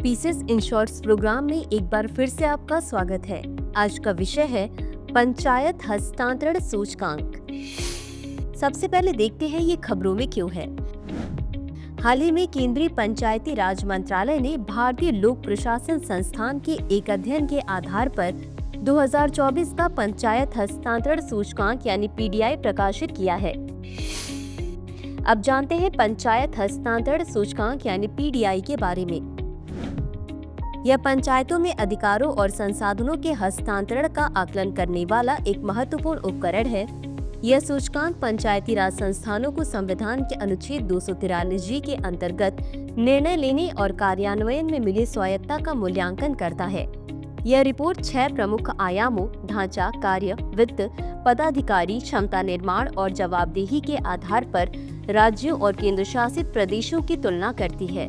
Pieces in shorts programme में एक बार फिर से आपका स्वागत है। आज का विषय है पंचायत हस्तांतरण सूचकांक। सबसे पहले देखते हैं ये खबरों में क्यों है। हाल ही में केंद्रीय पंचायती राज मंत्रालय ने भारतीय लोक प्रशासन संस्थान के एक अध्ययन के आधार पर 2024 का पंचायत हस्तांतरण सूचकांक यानी PDI प्रकाशित किया है। अब जानते हैं पंचायत हस्तांतरण सूचकांक यानी PDI के बारे में। यह पंचायतों में अधिकारों और संसाधनों के हस्तांतरण का आकलन करने वाला एक महत्वपूर्ण उपकरण है। यह सूचकांक पंचायती राज संस्थानों को संविधान के अनुच्छेद 243G के अंतर्गत निर्णय लेने और कार्यान्वयन में मिली स्वायत्ता का मूल्यांकन करता है। यह रिपोर्ट 6 प्रमुख आयामों ढांचा, कार्य, वित्त, पदाधिकारी, क्षमता निर्माण और जवाबदेही के आधार पर राज्यों और केंद्र शासित प्रदेशों की तुलना करती है।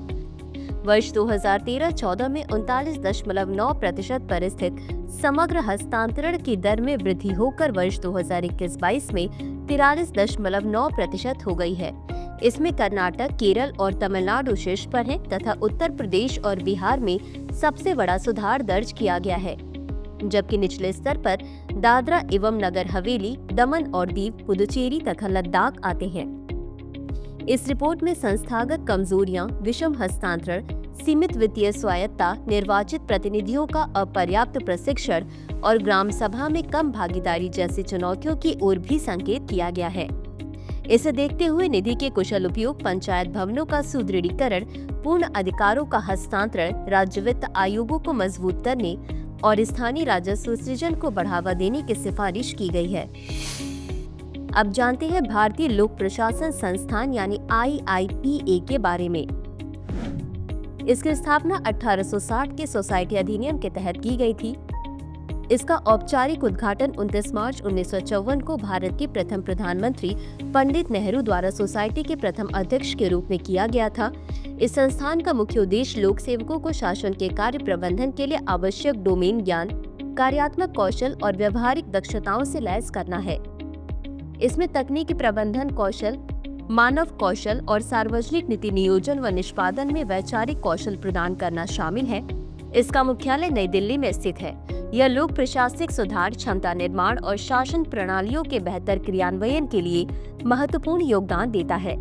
वर्ष 2013-14 में 39.9% पर स्थित समग्र हस्तांतरण की दर में वृद्धि होकर वर्ष 2021-22 में 43.9% हो गई है। इसमें कर्नाटक, केरल और तमिलनाडु शीर्ष पर है तथा उत्तर प्रदेश और बिहार में सबसे बड़ा सुधार दर्ज किया गया है, जबकि निचले स्तर पर दादरा एवं नगर हवेली, दमन और दीव, पुदुचेरी तथा लद्दाख आते हैं। इस रिपोर्ट में संस्थागत कमजोरियां, विषम हस्तांतरण, सीमित वित्तीय स्वायत्ता, निर्वाचित प्रतिनिधियों का अपर्याप्त प्रशिक्षण और ग्राम सभा में कम भागीदारी जैसी चुनौतियों की ओर भी संकेत किया गया है। इसे देखते हुए निधि के कुशल उपयोग, पंचायत भवनों का सुदृढ़ीकरण, पूर्ण अधिकारों का हस्तांतरण, राज्य वित्त आयोगों को मजबूत करने और स्थानीय राजस्व सृजन को बढ़ावा देने की सिफारिश की गई है। अब जानते हैं भारतीय लोक प्रशासन संस्थान यानी IIPA के बारे में। इसकी स्थापना 1860 के सोसाइटी अधिनियम के तहत की गई थी। इसका औपचारिक उद्घाटन 29 मार्च 1954 को भारत के प्रथम प्रधानमंत्री पंडित नेहरू द्वारा सोसाइटी के प्रथम अध्यक्ष के रूप में किया गया था। इस संस्थान का मुख्य उद्देश्य लोक सेवकों को शासन के कार्य प्रबंधन के लिए आवश्यक डोमेन ज्ञान, कार्यात्मक कौशल और व्यवहारिक दक्षताओं से लैस करना है। इसमें तकनीकी प्रबंधन कौशल, मानव कौशल और सार्वजनिक नीति नियोजन व निष्पादन में वैचारिक कौशल प्रदान करना शामिल है। इसका मुख्यालय नई दिल्ली में स्थित है। यह लोक प्रशासनिक सुधार, क्षमता निर्माण और शासन प्रणालियों के बेहतर क्रियान्वयन के लिए महत्वपूर्ण योगदान देता है।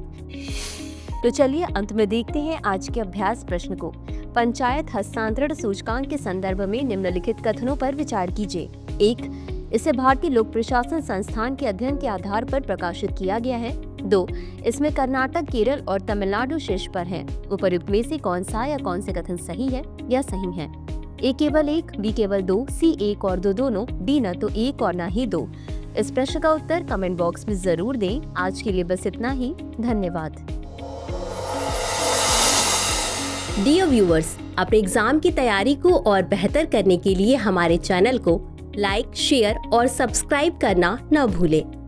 तो चलिए अंत में देखते हैं आज के अभ्यास प्रश्न को। पंचायत हस्तांतरण सूचकांक के संदर्भ में निम्नलिखित कथनों पर विचार कीजिए। 1. इसे भारतीय लोक प्रशासन संस्थान के अध्ययन के आधार पर प्रकाशित किया गया है। 2. इसमें कर्नाटक, केरल और तमिलनाडु शीर्ष पर हैं। उपर्युक्त में से कौन सा या कौन से कथन सही है या सही है? A केवल 1, B केवल 2, C 1 और 2 दोनों, D न तो 1 और न ही 2। इस प्रश्न का उत्तर कमेंट बॉक्स में जरूर दें। आज के लिए बस इतना ही। धन्यवाद। डियर व्यूअर्स, अपने एग्जाम की तैयारी को और बेहतर करने के लिए हमारे चैनल को लाइक, शेयर और सब्सक्राइब करना न भूलें।